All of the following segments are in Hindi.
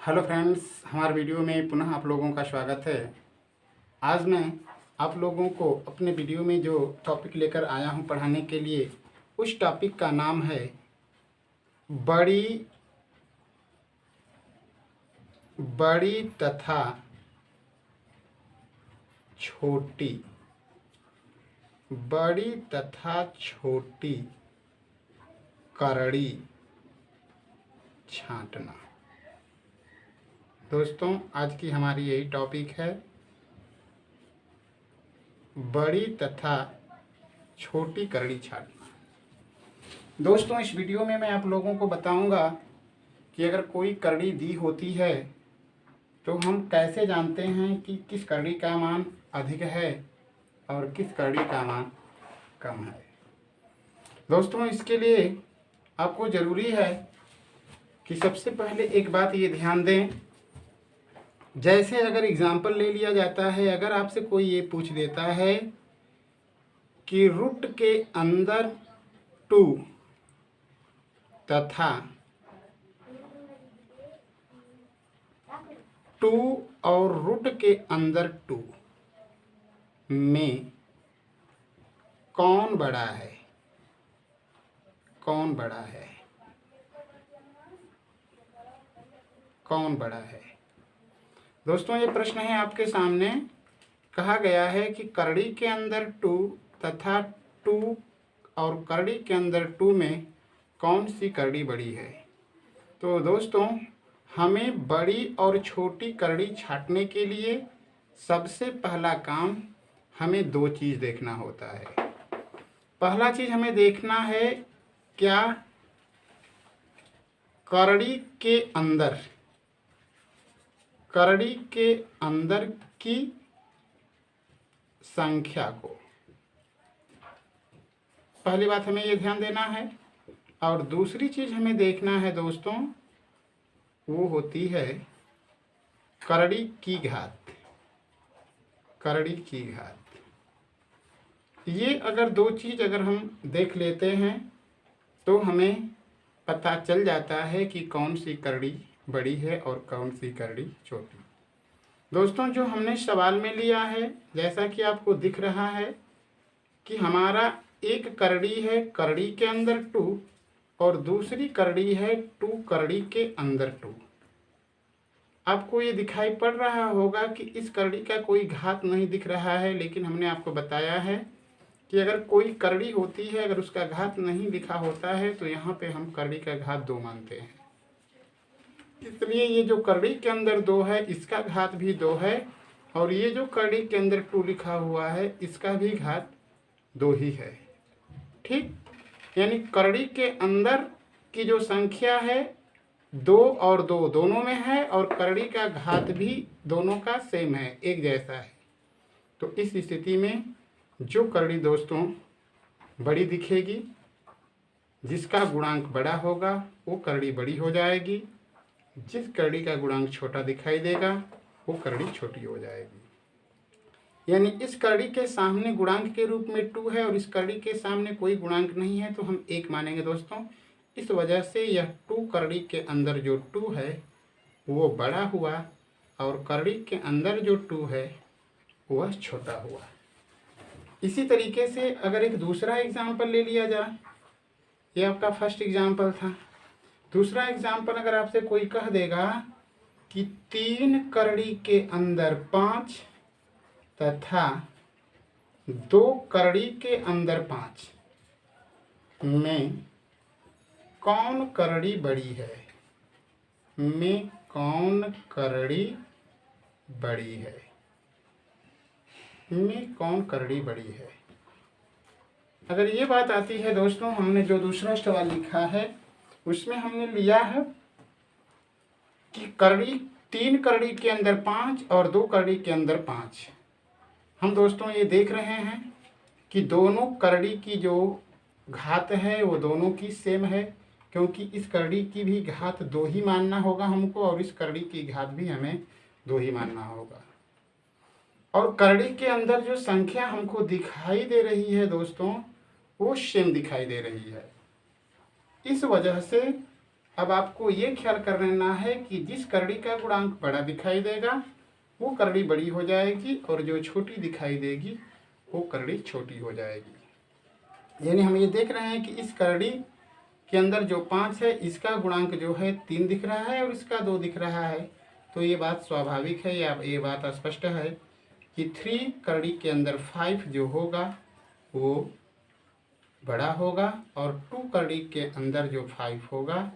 हेलो फ्रेंड्स, हमारे वीडियो में पुनः आप लोगों का स्वागत है। आज मैं आप लोगों को अपने वीडियो में जो टॉपिक लेकर आया हूं पढ़ाने के लिए, उस टॉपिक का नाम है बड़ी बड़ी तथा छोटी। बड़ी तथा छोटी करड़ी छांटना। दोस्तों, आज की हमारी यही टॉपिक है, बड़ी तथा छोटी करड़ी छांटना। दोस्तों, इस वीडियो में मैं आप लोगों को बताऊंगा कि अगर कोई करड़ी दी होती है तो हम कैसे जानते हैं कि किस करड़ी का मान अधिक है और किस करड़ी का मान कम है। दोस्तों, इसके लिए आपको ज़रूरी है कि सबसे पहले एक बात ये ध्यान दें। जैसे अगर एग्जाम्पल ले लिया जाता है, अगर आपसे कोई ये पूछ देता है कि रूट के अंदर 2 तथा 2 और रूट के अंदर 2 में कौन बड़ा है, कौन बड़ा है, कौन बड़ा है। दोस्तों, ये प्रश्न है आपके सामने। कहा गया है कि करड़ी के अंदर 2 तथा 2 और करड़ी के अंदर 2 में कौन सी करड़ी बड़ी है। तो दोस्तों, हमें बड़ी और छोटी करड़ी छांटने के लिए सबसे पहला काम हमें 2 चीज़ देखना होता है। पहला चीज़ हमें देखना है, क्या करड़ी के अंदर की संख्या को, पहली बात हमें ये ध्यान देना है। और दूसरी चीज़ हमें देखना है दोस्तों, वो होती है करड़ी की घात। करड़ी की घात, ये अगर 2 चीज़ अगर हम देख लेते हैं तो हमें पता चल जाता है कि कौन सी करड़ी बड़ी है और कौन सी करड़ी छोटी। दोस्तों, जो हमने सवाल में लिया है, जैसा कि आपको दिख रहा है कि हमारा एक करड़ी है करड़ी के अंदर 2 और दूसरी करड़ी है 2 करड़ी के अंदर 2। आपको ये दिखाई पड़ रहा होगा कि इस करड़ी का कोई घात नहीं दिख रहा है, लेकिन हमने आपको बताया है कि अगर कोई करड़ी होती है, अगर उसका घात नहीं लिखा होता है तो यहाँ पे हम करड़ी का घात 2 मानते हैं। इसलिए ये जो करड़ी के अंदर 2 है, इसका घात भी 2 है, और ये जो करड़ी के अंदर 2 लिखा हुआ है, इसका भी घात 2 ही है। ठीक, यानी करड़ी के अंदर की जो संख्या है 2 और 2 दोनों में है, और करड़ी का घात भी दोनों का सेम है, एक जैसा है। तो इस स्थिति में जो करड़ी दोस्तों बड़ी दिखेगी, जिसका गुणांक बड़ा होगा, वो करड़ी बड़ी हो जाएगी। जिस करड़ी का गुणांक छोटा दिखाई देगा, वो करड़ी छोटी हो जाएगी। यानी इस करड़ी के सामने गुणांक के रूप में 2 है और इस करड़ी के सामने कोई गुणांक नहीं है, तो हम 1 मानेंगे दोस्तों। इस वजह से यह 2 करड़ी के अंदर जो 2 है वो बड़ा हुआ, और करड़ी के अंदर जो 2 है वह छोटा हुआ। इसी तरीके से अगर एक दूसरा एग्जाम्पल ले लिया जाए, ये आपका फर्स्ट एग्जाम्पल था। दूसरा एग्जाम्पल अगर आपसे कोई कह देगा कि 3 करड़ी के अंदर 5 तथा 2 करड़ी के अंदर 5 में कौन करड़ी बड़ी है, में कौन करड़ी बड़ी है, में कौन करड़ी बड़ी है। अगर ये बात आती है दोस्तों, हमने जो दूसरा सवाल लिखा है उसमें हमने लिया है कि करड़ी 3 करड़ी के अंदर 5 और 2 करड़ी के अंदर 5। हम दोस्तों ये देख रहे हैं कि दोनों करड़ी की जो घात है वो दोनों की सेम है, क्योंकि इस करड़ी की भी घात 2 ही मानना होगा हमको, और इस करड़ी की घात भी हमें 2 ही मानना होगा। और करड़ी के अंदर जो संख्या हमको दिखाई दे रही है दोस्तों, वो सेम दिखाई दे रही है। इस वजह से अब आपको ये ख्याल कर लेना है कि जिस करड़ी का गुणांक बड़ा दिखाई देगा वो करड़ी बड़ी हो जाएगी और जो छोटी दिखाई देगी वो करड़ी छोटी हो जाएगी। यानी हम ये देख रहे हैं कि इस करड़ी के अंदर जो 5 है इसका गुणांक जो है 3 दिख रहा है और इसका 2 दिख रहा है। तो ये बात स्वाभाविक है या ये बात स्पष्ट है कि 3 करड़ी के अंदर 5 जो होगा वो बड़ा होगा और 2 करड़ी के अंदर जो 5 होगा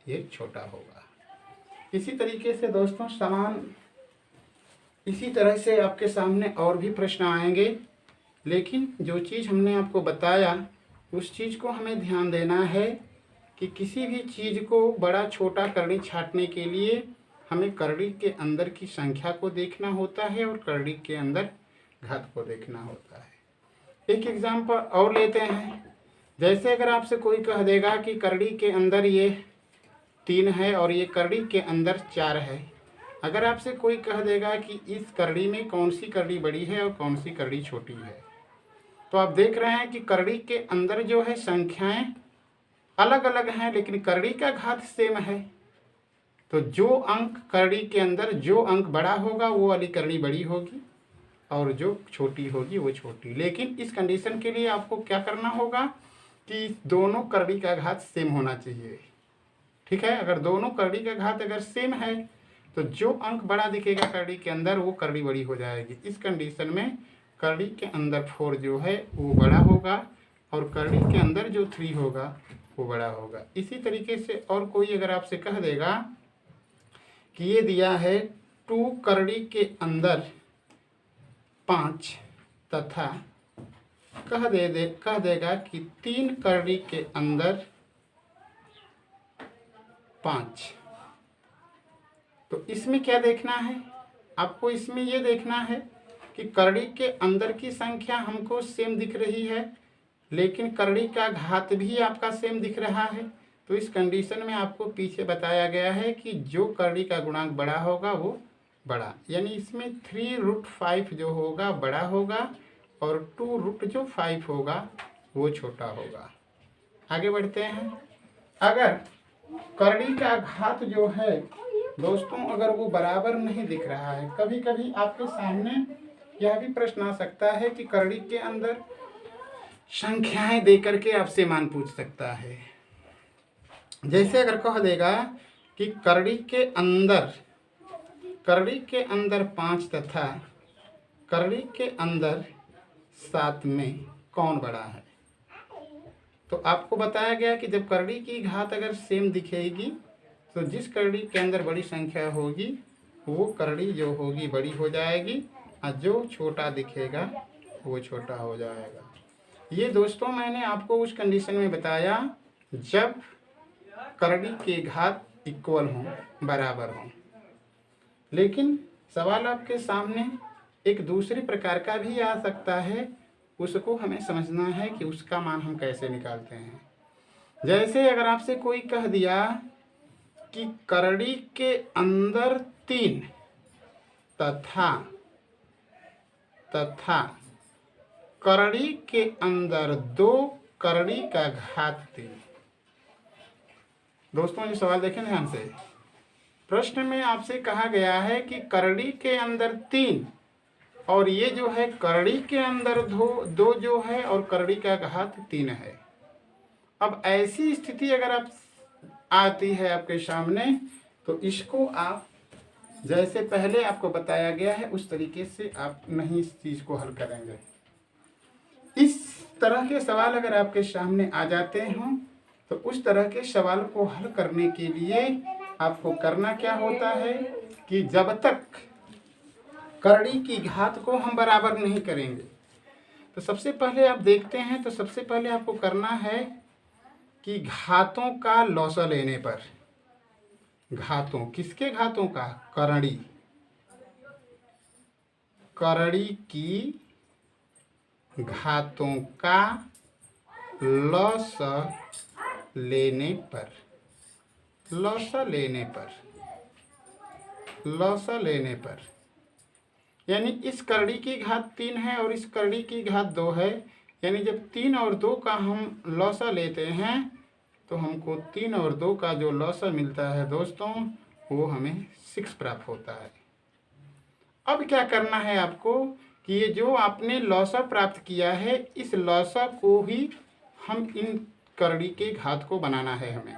ये छोटा होगा। इसी तरीके से दोस्तों इसी तरह से आपके सामने और भी प्रश्न आएंगे, लेकिन जो चीज़ हमने आपको बताया उस चीज़ को हमें ध्यान देना है कि किसी भी चीज़ को बड़ा छोटा करड़ी छाँटने के लिए हमें करड़ी के अंदर की संख्या को देखना होता है और करड़ी के अंदर घात को देखना होता है। एक एग्जाम्पल और लेते हैं। जैसे अगर आपसे कोई कह देगा कि करड़ी के अंदर ये 3 है और ये करड़ी के अंदर 4 है, अगर आपसे कोई कह देगा कि इस करड़ी में कौन सी करड़ी बड़ी है और कौन सी करड़ी छोटी है, तो आप देख रहे हैं कि करड़ी के अंदर जो है संख्याएं अलग अलग हैं लेकिन करड़ी का घात सेम है। तो जो अंक करड़ी के अंदर जो अंक बड़ा होगा वो वाली करड़ी बड़ी होगी और जो छोटी होगी वो छोटी। लेकिन इस कंडीशन के लिए आपको क्या करना होगा कि दोनों करड़ी का घात सेम होना चाहिए। ठीक है, अगर दोनों करड़ी का घात अगर सेम है तो जो अंक बड़ा दिखेगा करड़ी के अंदर वो करड़ी बड़ी हो जाएगी। इस कंडीशन में करड़ी के अंदर 4 जो है वो बड़ा होगा और करड़ी के अंदर जो 3 होगा वो बड़ा होगा। इसी तरीके से और कोई अगर आपसे कह देगा कि ये दिया है 2 करड़ी के अंदर 5 तथा कह देगा कि 3 करड़ी के अंदर 5, तो इसमें क्या देखना है आपको? इसमें ये देखना है कि करड़ी के अंदर की संख्या हमको सेम दिख रही है लेकिन करड़ी का घात भी आपका सेम दिख रहा है। तो इस कंडीशन में आपको पीछे बताया गया है कि जो करड़ी का गुणांक बड़ा होगा वो बड़ा, यानी इसमें 3√5 जो होगा बड़ा होगा और 2√5 होगा वो छोटा होगा। आगे बढ़ते हैं। अगर करड़ी का घात जो है दोस्तों अगर वो बराबर नहीं दिख रहा है, कभी कभी आपके सामने यह भी प्रश्न आ सकता है कि करड़ी के अंदर संख्याएं देकर के आपसे मान पूछ सकता है। जैसे अगर कह देगा कि करड़ी के अंदर 5 तथा करड़ी के अंदर 7 में कौन बड़ा है, तो आपको बताया गया कि जब करड़ी की घात अगर सेम दिखेगी तो जिस करड़ी के अंदर बड़ी संख्या होगी वो करड़ी जो होगी बड़ी हो जाएगी और जो छोटा दिखेगा वो छोटा हो जाएगा। ये दोस्तों मैंने आपको उस कंडीशन में बताया जब करड़ी के घात इक्वल हों, बराबर हों। लेकिन सवाल आपके सामने एक दूसरे प्रकार का भी आ सकता है, उसको हमें समझना है कि उसका मान हम कैसे निकालते हैं। जैसे अगर आपसे कोई कह दिया कि करड़ी के अंदर 3 तथा करड़ी के अंदर 2 करड़ी का घात 3। दोस्तों ये सवाल देखें ध्यान से। प्रश्न में आपसे कहा गया है कि करड़ी के अंदर 3 और ये जो है करड़ी के अंदर 2 जो है और करड़ी का घात 3 है। अब ऐसी स्थिति अगर आप आती है आपके सामने तो इसको आप जैसे पहले आपको बताया गया है उस तरीके से आप नहीं इस चीज़ को हल करेंगे। इस तरह के सवाल अगर आपके सामने आ जाते हों तो उस तरह के सवाल को हल करने के लिए आपको करना क्या होता है कि जब तक करड़ी की घात को हम बराबर नहीं करेंगे तो सबसे पहले आप देखते हैं तो सबसे पहले आपको करना है कि घातों का लौसा लेने पर, घातों किसके घातों का? करड़ी की घातों का लौसा लेने पर यानी इस करड़ी की घात 3 है और इस करड़ी की घात 2 है, यानी जब 3 और 2 का हम लौसा लेते हैं तो हमको 3 और 2 का जो लौसा मिलता है दोस्तों वो हमें 6 प्राप्त होता है। अब क्या करना है आपको कि ये जो आपने लौसा प्राप्त किया है इस लौसा को ही हम इन करड़ी के घात को बनाना है हमें।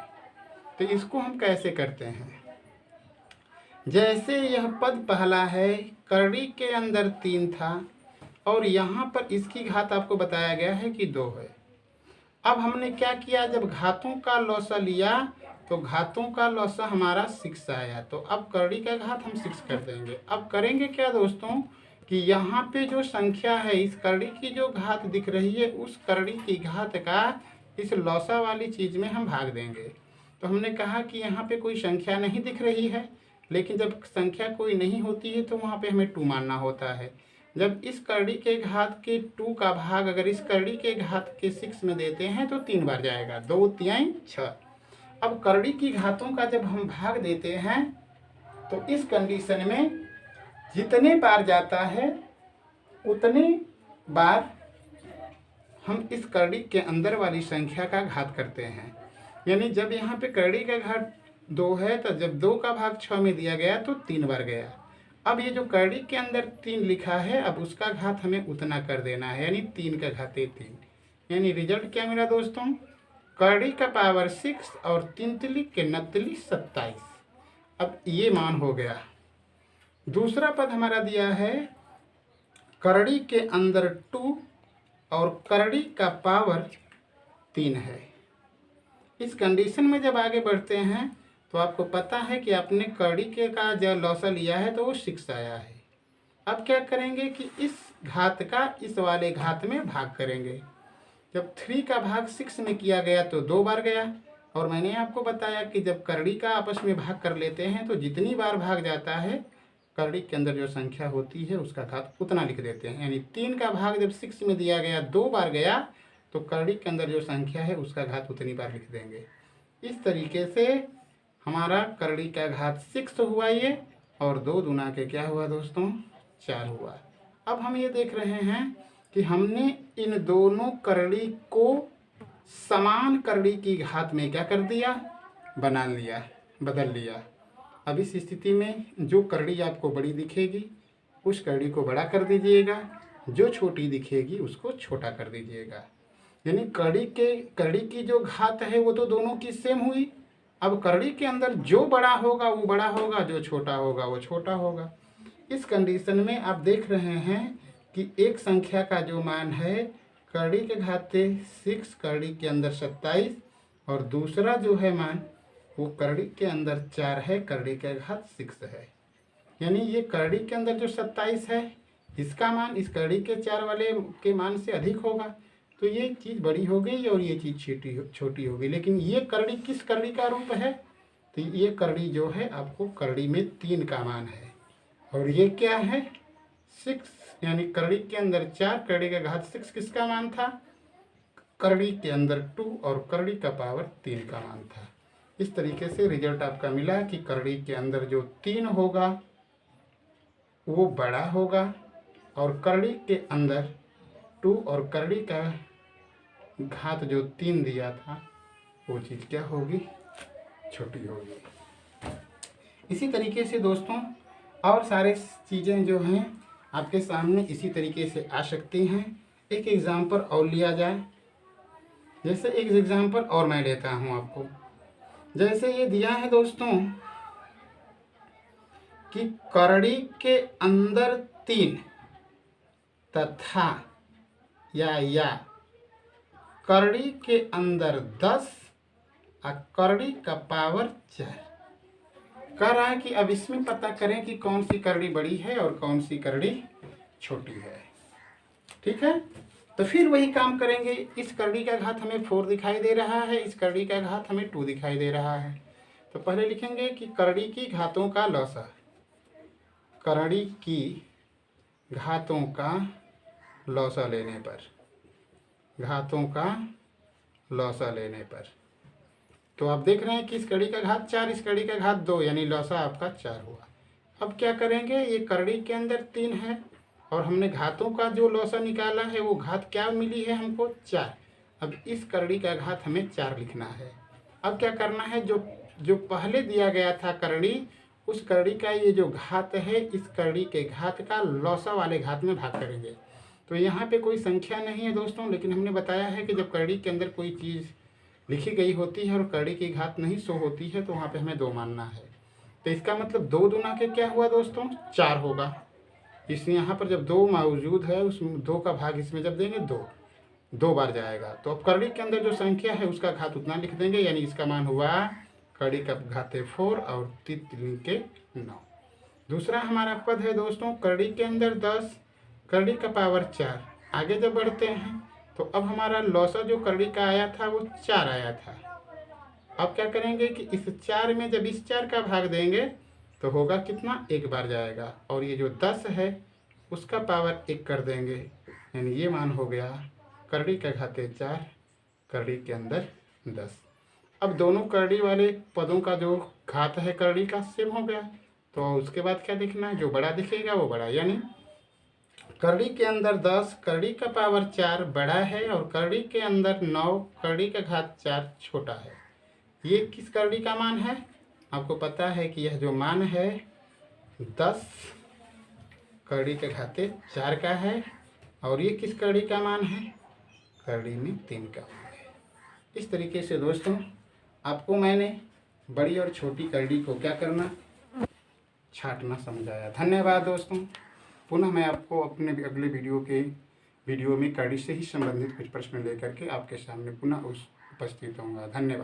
तो इसको हम कैसे करते हैं, जैसे यह पद पहला है करड़ी के अंदर 3 था और यहाँ पर इसकी घात आपको बताया गया है कि 2 है। अब हमने क्या किया, जब घातों का लौसा लिया तो घातों का लौसा हमारा 6 आया, तो अब करड़ी का घात हम 6 कर देंगे। अब करेंगे क्या दोस्तों कि यहाँ पे जो संख्या है इस करड़ी की जो घात दिख रही है उस करड़ी की घात का इस लौसा वाली चीज़ में हम भाग देंगे। तो हमने कहा कि यहाँ पे कोई संख्या नहीं दिख रही है, लेकिन जब संख्या कोई नहीं होती है तो वहाँ पे हमें 2 मानना होता है। जब इस करड़ी के घात के 2 का भाग अगर इस करड़ी के घात के 6 में देते हैं तो 3 बार जाएगा, 2 3 6। अब करड़ी की घातों का जब हम भाग देते हैं तो इस कंडीशन में जितने बार जाता है उतने बार हम इस करड़ी के अंदर वाली संख्या का घात करते हैं। यानी जब यहाँ पे करड़ी का घात 2 है तो जब 2 का भाग 6 में दिया गया तो 3 बार गया। अब ये जो करड़ी के अंदर 3 लिखा है अब उसका घात हमें उतना कर देना है, यानी 3 का घाते 3। यानी रिजल्ट क्या मिला दोस्तों, करड़ी का पावर 6 और 3 तिली के 9 तिली 27। अब ये मान हो गया। दूसरा पद हमारा दिया है करड़ी के अंदर 2 और करड़ी का पावर 3 है। इस कंडीशन में जब आगे बढ़ते हैं तो आपको पता है कि आपने करड़ी के का जब लौसा लिया है तो वो 6 आया है। अब क्या करेंगे कि इस घात का इस वाले घात में भाग करेंगे। जब 3 का भाग 6 में किया गया तो 2 बार गया, और मैंने आपको बताया कि जब करड़ी का आपस में भाग कर लेते हैं तो जितनी बार भाग जाता है करड़ी के अंदर जो संख्या होती है उसका घात उतना लिख देते हैं। यानी 3 का भाग जब 6 में दिया गया 2 बार गया तो करड़ी के अंदर जो संख्या है उसका घात उतनी बार लिख देंगे। इस तरीके से हमारा करड़ी का घात 6 हुआ ये, और 2 दूना के क्या हुआ दोस्तों 4 हुआ। अब हम ये देख रहे हैं कि हमने इन दोनों करड़ी को समान करड़ी की घात में क्या कर दिया, बना लिया, बदल लिया। अब इस स्थिति में जो करड़ी आपको बड़ी दिखेगी उस करड़ी को बड़ा कर दीजिएगा, जो छोटी दिखेगी उसको छोटा कर दीजिएगा। यानी करड़ी की जो घात है वो तो दोनों की सेम हुई। अब करड़ी के अंदर जो बड़ा होगा वो बड़ा होगा, जो छोटा होगा वो छोटा होगा। इस कंडीशन में आप देख रहे हैं कि एक संख्या का जो मान है करड़ी के घाते 6 करड़ी के अंदर 27, और दूसरा जो है मान वो करड़ी के अंदर 4 है, करड़ी के घात 6 है। यानी ये करड़ी के अंदर जो 27 है इसका मान इस करड़ी के 4 वाले के मान से अधिक होगा, तो ये चीज़ बड़ी हो गई और ये चीज़ छोटी हो गई। लेकिन ये करड़ी किस करड़ी का रूप है, तो ये करड़ी जो है आपको करड़ी में 3 का मान है, और ये क्या है 6। यानी करड़ी के अंदर 4, करड़ी का घात 6 किसका मान था, करड़ी के अंदर 2 और करड़ी का पावर 3 का मान था। इस तरीके से रिजल्ट आपका मिला कि करड़ी के अंदर जो 3 होगा वो बड़ा होगा, और करड़ी के अंदर 2 और करड़ी का घात जो 3 दिया था वो चीज़ क्या होगी, छोटी होगी। इसी तरीके से दोस्तों और सारे चीज़ें जो हैं आपके सामने इसी तरीके से आ सकती हैं। एक एग्ज़ाम्पल और लिया जाए, जैसे एक एग्ज़ाम्पल और मैं लेता हूँ आपको। जैसे ये दिया है दोस्तों कि करड़ी के अंदर 3 तथा या करड़ी के अंदर 10 और करड़ी का पावर 4। कह रहा है कि अब इसमें पता करें कि कौन सी करड़ी बड़ी है और कौन सी करड़ी छोटी है। ठीक है, तो फिर वही काम करेंगे। इस करड़ी का घात हमें 4 दिखाई दे रहा है, इस करड़ी का घात हमें 2 दिखाई दे रहा है। तो पहले लिखेंगे कि करड़ी की घातों का लौसा, करड़ी की घातों का लौसा लेने पर, घातों का लौसा लेने पर, तो आप देख रहे हैं कि इस कड़ी का घात 4, इस कड़ी का घात 2, यानी लौसा आपका 4 हुआ। अब क्या करेंगे, ये करड़ी के अंदर 3 है और हमने घातों का जो लौसा निकाला है वो घात क्या मिली है हमको 4। अब इस करड़ी का घात हमें 4 लिखना है। अब क्या करना है, जो जो पहले दिया गया था करड़ी, उस करड़ी का ये जो घात है, इस करड़ी के घात का लौसा वाले घात में भाग करेंगे। तो यहाँ पे कोई संख्या नहीं है दोस्तों, लेकिन हमने बताया है कि जब करड़ी के अंदर कोई चीज़ लिखी गई होती है और करड़ी की घात नहीं शो होती है तो वहाँ पे हमें 2 मानना है। तो इसका मतलब 2 दूना के क्या हुआ दोस्तों, 4 होगा। इसलिए यहाँ पर जब 2 मौजूद है, उस 2 का भाग इसमें जब देंगे 2 बार जाएगा। तो अब करड़ी के अंदर जो संख्या है उसका घात उतना लिख देंगे, यानी इसका मान हुआ करड़ी का घात है 4 और 3 के 9। दूसरा हमारा पद है दोस्तों करड़ी के अंदर 10, करड़ी का पावर 4। आगे जब बढ़ते हैं तो अब हमारा लौसा जो करड़ी का आया था वो 4 आया था। अब क्या करेंगे कि इस 4 में जब इस 4 का भाग देंगे तो होगा कितना, 1 बार जाएगा। और ये जो 10 है उसका पावर 1 कर देंगे, यानी ये मान हो गया करड़ी का घाते 4, करड़ी के अंदर 10। अब दोनों करड़ी वाले पदों का जो घात है करड़ी का सेम हो गया। तो उसके बाद क्या देखना है, जो बड़ा दिखेगा वो बड़ा, यानी करड़ी के अंदर 10, करड़ी का पावर 4 बड़ा है और करड़ी के अंदर 9, करड़ी का घात 4 छोटा है। ये किस करड़ी का मान है, आपको पता है कि यह जो मान है 10 करड़ी के घाते 4 का है। और ये किस करड़ी का मान है, करड़ी में 3 का मान है। इस तरीके से दोस्तों आपको मैंने बड़ी और छोटी करड़ी को क्या करना, छांटना समझाया। धन्यवाद दोस्तों। पुनः मैं आपको अपने अगले वीडियो में करड़ी से ही संबंधित कुछ प्रश्न लेकर के आपके सामने पुनः उपस्थित होऊंगा। धन्यवाद।